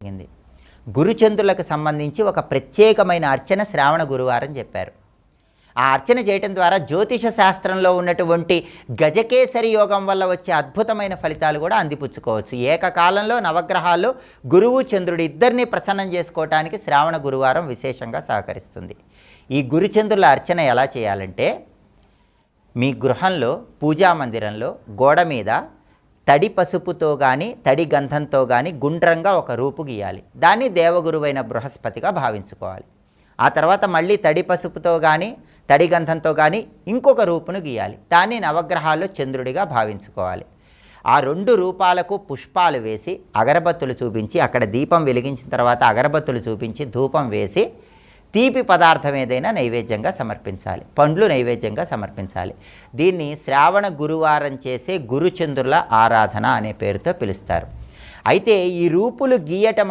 జరిగింది. గురుచంద్రులకు సంబంధించి ఒక ప్రత్యేకమైన అర్చన శ్రావణ గురువారం చెప్పారు. ఆ అర్చన చేయటం ద్వారా జ్యోతిష శాస్త్రంలో ఉన్నటువంటి గజకేసరి యోగం వల్ల వచ్చే అద్భుతమైన ఫలితాలు కూడా అందిపుచ్చుకోవచ్చు. ఏకకాలంలో నవగ్రహాల్లో గురువు చంద్రుడు ఇద్దరిని ప్రసన్నం చేసుకోవటానికి శ్రావణ గురువారం విశేషంగా సహకరిస్తుంది. ఈ గురుచంద్రుల అర్చన ఎలా చేయాలంటే, మీ గృహంలో పూజా మందిరంలో గోడ మీద తడి పసుపుతో కానీ తడి గంధంతో కానీ గుండ్రంగా ఒక రూపు గీయాలి. దాన్ని దేవగురువైన బృహస్పతిగా భావించుకోవాలి. ఆ తర్వాత మళ్ళీ తడి పసుపుతో కానీ తడి గంధంతో కానీ ఇంకొక రూపును గీయాలి. దాన్ని నవగ్రహాల్లో చంద్రుడిగా భావించుకోవాలి. ఆ రెండు రూపాలకు పుష్పాలు వేసి అగరబత్తులు చూపించి, అక్కడ దీపం వెలిగించిన తర్వాత అగరబత్తులు చూపించి ధూపం వేసి తీపి పదార్థం ఏదైనా నైవేద్యంగా సమర్పించాలి. పండ్లు నైవేద్యంగా సమర్పించాలి. దీన్ని శ్రావణ గురువారం చేసే గురుచంద్రుల ఆరాధన అనే పేరుతో పిలుస్తారు. అయితే ఈ రూపులు గీయటం